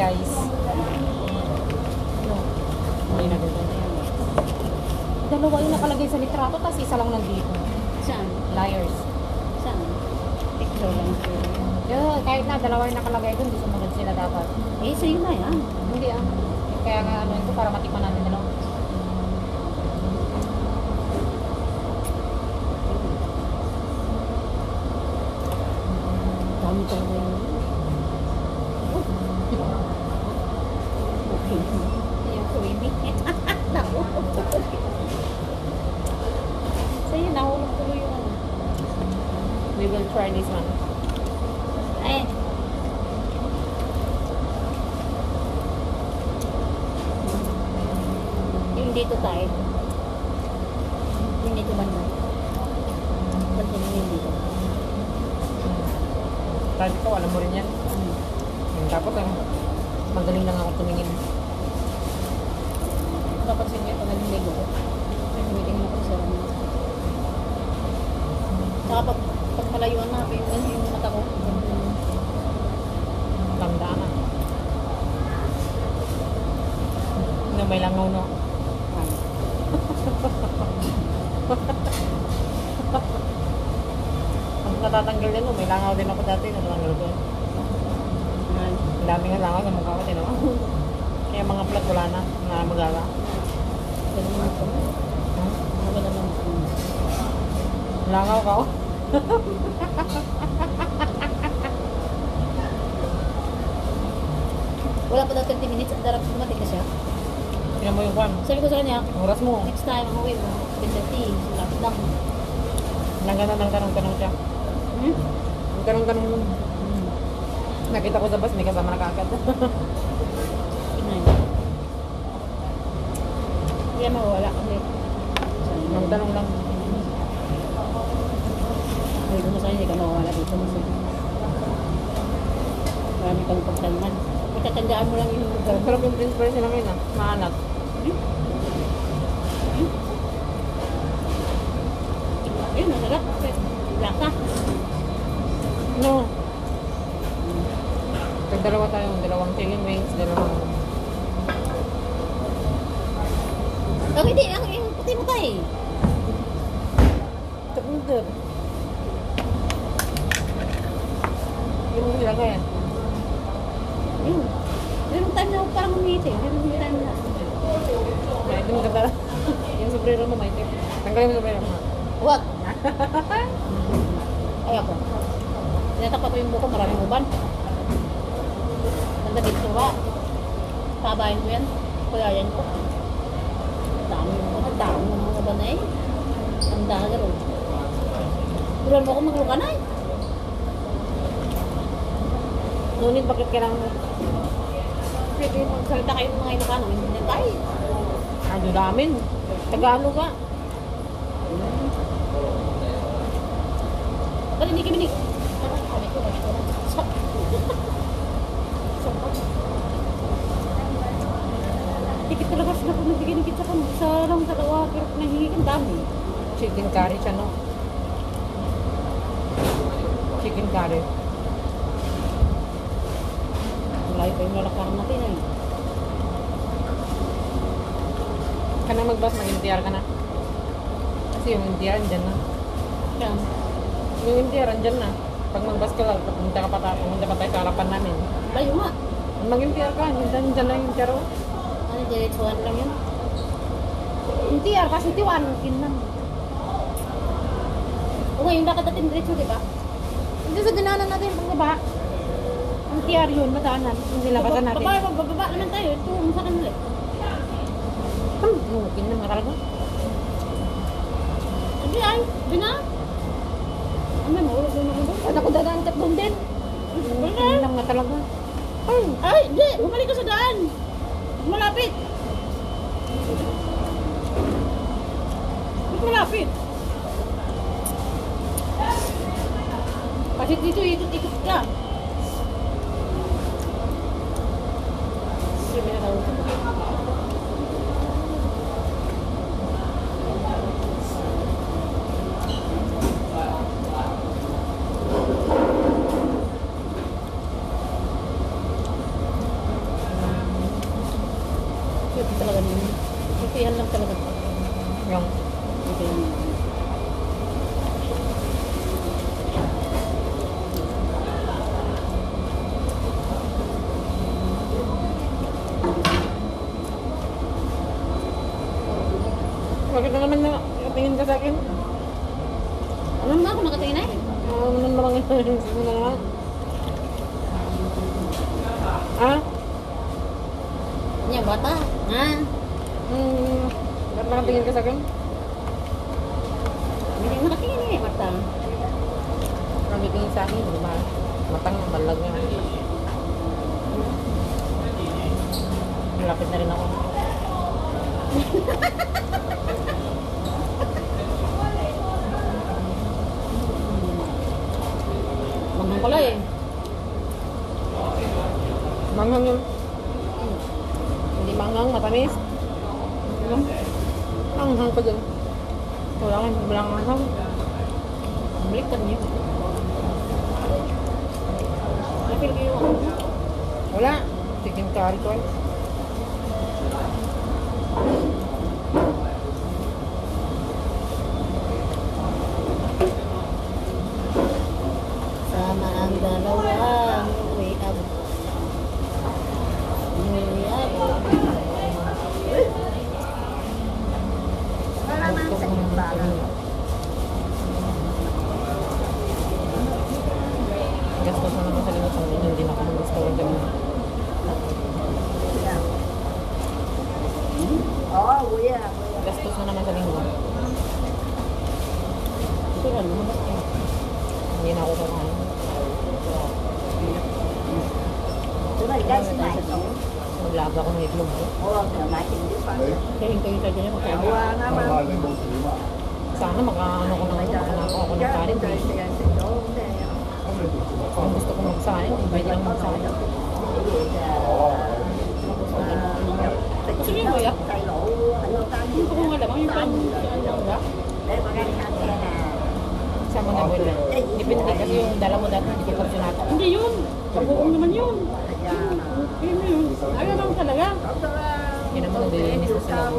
guys. Hindi na dito. Dalawa yung nakalagay sa litrato, tapos isa lang nandito. Saan? Liars. Saan? Picture lang. Yeah, kahit na dalawa yung nakalagay doon, di sumunod sila dapat. Eh, sa'yo na yan. Hindi ah. Kaya nga ano ito para matikman natin ano. Dami talaga yun. Okay. Yung creamy. Naku. Sa'yo, nahulog tuloy yung ano. We will try this one. Eh. Yung dito tayo. Yung dito banda. Banda yung dito. Sabi ko, alam mo rin yan. Tapos magaling lang ako tumingin. Napansin niyo, pag nalilig ako. Tumitingin ako sa ano. Saka pag malayuan na, yung mata ko. Tanda na. Na may langaw no. Ang natatanggal din no, may langaw din ako dati, natatanggal ko. Ang dami nga langaw sa mukha ko, tinawa. Kaya mga plat wala na magawa. Ganun naman ko. Ano naman ko? Langaw ka oh. Wala pa daw 30 minutes at darap dumating na siya. Tingnan mo yung kwan. Sabi ko sa kanya, Oras mo. next time ang uwi mo, 10:30, lapit lang. Nangganan ng tanong-tanong siya. Hmm? Ang tanong-tanong nun. Nakita ko sa bus, may kasama na kaagad. Tingnan. Hindi yan mawawala kasi. Ang tanong lang. Sabi ko sa kanya, hindi ka mawawala dito. Marami kang pagtanman. Itatandaan mo lang yung lugar. Sarap yung principal sila ngayon ah. Maanat. Ayun, masarap. Lasa. No. Dalawa tayo. Dalawang chicken wings. Dalawang... Okay, di. Yung puti mo tayo. Tagundar. Yung nilagay yan. Ayun. Meron time na parang umiti. Meron time na. Kaya ito maganda. Yung sombrero mo, maitip. Tanggalin mo sombrero mo. Huwag. Ay ako. Tinatapak ko yung buko, maraming uban. Ganda dito ba? Pabayin ko yan. Kuyayan ko. Dami yung mga uban na eh. Ang dagal oh. Turuan mo ako magluka na eh. Ngunit bakit kailangan mo? Pwede magsalita kayo ng mga Ilocano. Hindi na tayo. Ano namin? Tagalog ka. Ba't hindi kami ni... Sabi ko, stop. Tikit talaga sila kung nabigyan ng kitsa kung sa lang dalawa. Pero kung nahingi kang dami. Chicken curry siya, no? Chicken curry. Malayo pa yung lalakaran natin eh. Ka na mag-bus, mag-NTR ka na. Kasi yung NTR, andyan na. Kaya, Yung NTR, andyan na. Pag mag-bus ka lang, pumunta pa tayo sa harapan namin. layo nga. Pag mag-NTR ka, andyan na yung NTR. Oh. Ano, diretsuhan lang yun. NTR, kasi tiwan, kinam. O ngayon, lakad natin diretso, di ba? Hindi sa dinanan natin pag baba. NTR yun, madaanan. Yung nilabasan natin. Bababa naman tayo. Ito, sa kanila. Kinam nga talaga. Hindi ay, bina. Ano, mahulog doon ako doon. Ba't ako dadaan kat doon din? Kinam nga talaga. Ay, hindi. Bumalik ka sa daan. Malapit. Malapit. Kasi dito, ikot-ikot ka. Sige na daw. Ikaw naman na tingin ka sa akin. Ano naman ako nakatingin na eh? Ano naman ito? Ano na naman? Ha? Yan, bata. Ha? Ba't nakatingin ka sa akin? Hindi nakatingin eh, Marta. Nakatingin sa akin, di ba? Matang, balag nga. Malapit na rin ako. Manghang pala eh. Manghang yun. Hindi manghang, matamis. Manghang pa dyan. Wala kang bilang manghang. Baliktad niyo. Napil kayo ako. Wala. Chicken curry ko eh. Sama ang dalawang way up. Way up. Gastos na naman sa limit ang inyo. Hindi na ako mag-restaurant dyan. Gastos na naman sa linggo. Ito na, lumabas ka. Hindi na ako kakain. Maglaga ako ng itlog. Kaya hintayin tayo niya makain. Sana makaano ko na makanako ako ng kanin. Kung gusto ko magsahin, pwede lang magsahin. Sige mo ya. Hindi ko nga lamang yung pan. Sama na mo yun. Depende kasi yung dala mo dati, hindi ko porsyonata. Hindi yun. Pag-uong naman yun. Yun yun. Ayaw naman talaga. Hindi naman naglilinis na sila.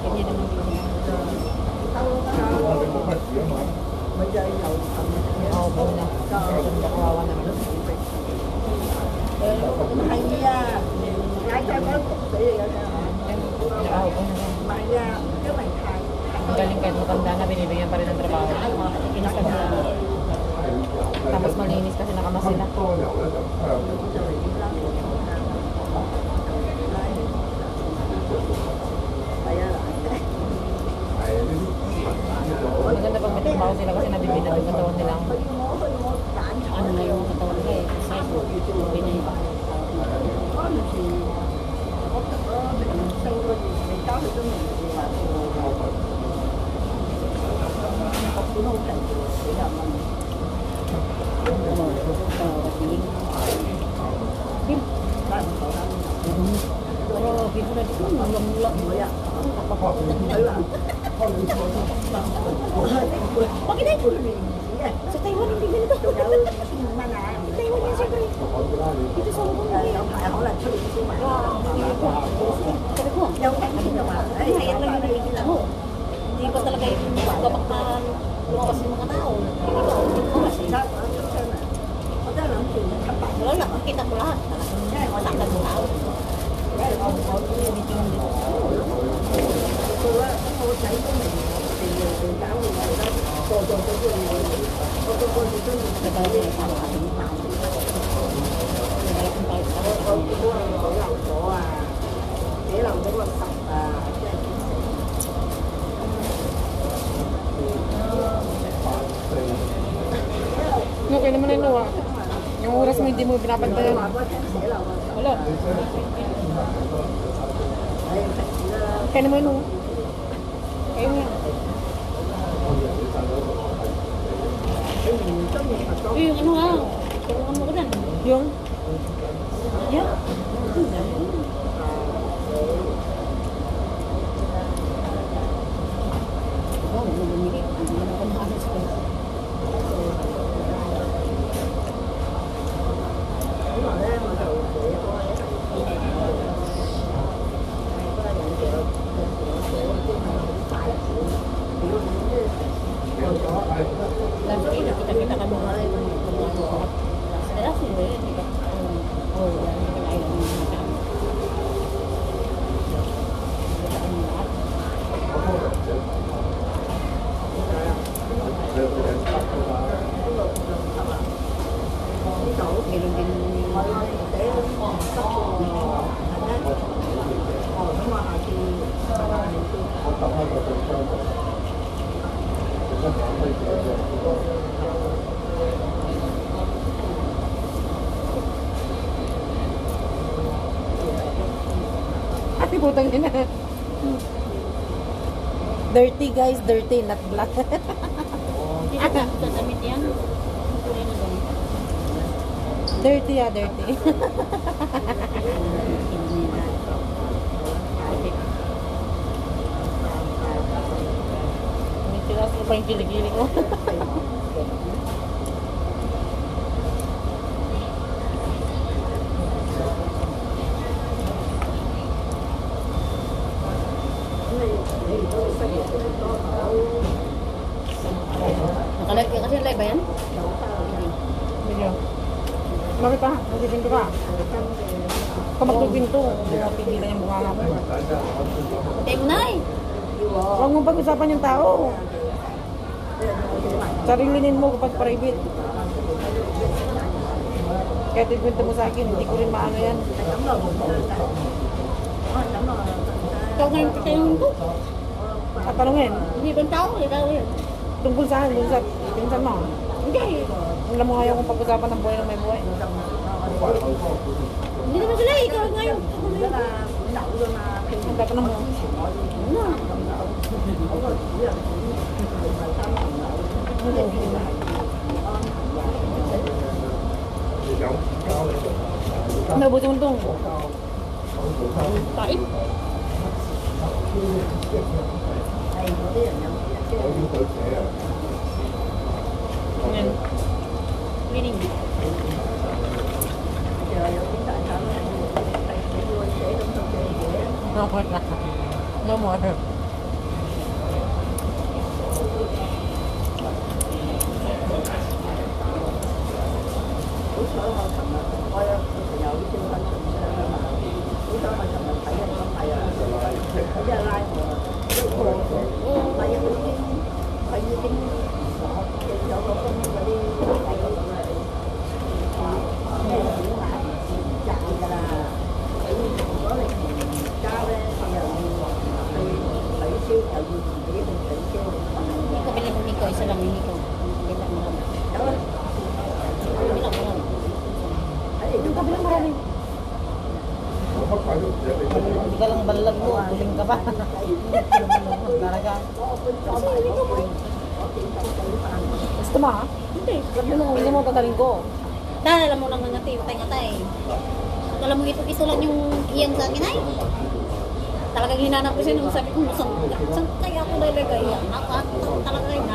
Hindi naman yun. Oo, po na. Ang kawawa naman. Nakaw po na lang. Ang galing kahit matanda na, binibigyan pa rin ng trabaho. Kinasal na. Tapos malinis kasi nakamas sila. Maganda pag may trabaho sila kasi nabibinat yung katawan nila. Ano na yung katawan ka eh. Size. Pinay. Pero bigla na dito, mulang-mulang. Bakit na ito? Sa Taiwan hindi ganito. Taiwan yan siyempre. Dito sa Hong Kong hindi. Sabi ko, hayat lang yung nagigil ako. Hindi ba talaga yung gabak na lumabas yung mga tao? Hindi ko kasi. Wala lang, makita ko lahat. Masaktan mo tao. Okay naman na ito ah. Yung oras mo hindi mo pinapantayan. Wala. Kaya naman no. Kaya nga. Yung ano nga, tulungan mo ko dyan. Yung? Yeah. Oh, bumili. Hindi naman ako nakakas ko. Last week, nakita-kita kami mga kaya sila yun, di ba? Oh, yan, nakakailan mo mga tao. Meron din Ate putang ina. Dirty guys, dirty, not black. hindi na sa damit yan. Kulay na ganun. Dirty dirty. May tilas ko pa yung kilig-kilig ko. Nakalive ka kasi live ba yan? Medyo. Bakit pa? Nagpipinto ka? Kung magpipinto, pigilan yung bunga mo. Patay mo na eh. Huwag mong pag-usapan yung tao. Sarilinin mo kapag private. Kahit ikwento mo sa akin, hindi ko rin maano yan. Ikaw ngayon patay mo ito. At tanongin, Hindi bang tao? Ikaw yun. tungkol saan? Dun sa pinsan mo. Hindi. Alam mo ngayon kung pag-usapan ng buhay ng may buhay. Hindi naman sila eh. Ikaw ngayon. Ang tatanong mo. Ano? Ano ba itong itong? Kain. Yan. Meaning. No more na. No more. Hindi ko bilang ng ikaw. Isa lang yung ikaw. Bilang mo lang. Bilang mo lang. Yung kabilang marami. Hindi ka lang balalag mo, buling ka pa. Talaga. Gusto mo ha? Hindi. Hindi mo tataling ko. Dahil alam mo lang nga tayo. Tay. Alam mo ito lang yung iyan sa akin ay. Talagang hinanap ko siya nung sabi ko, saan kaya ako lalagay yan? Talaga yung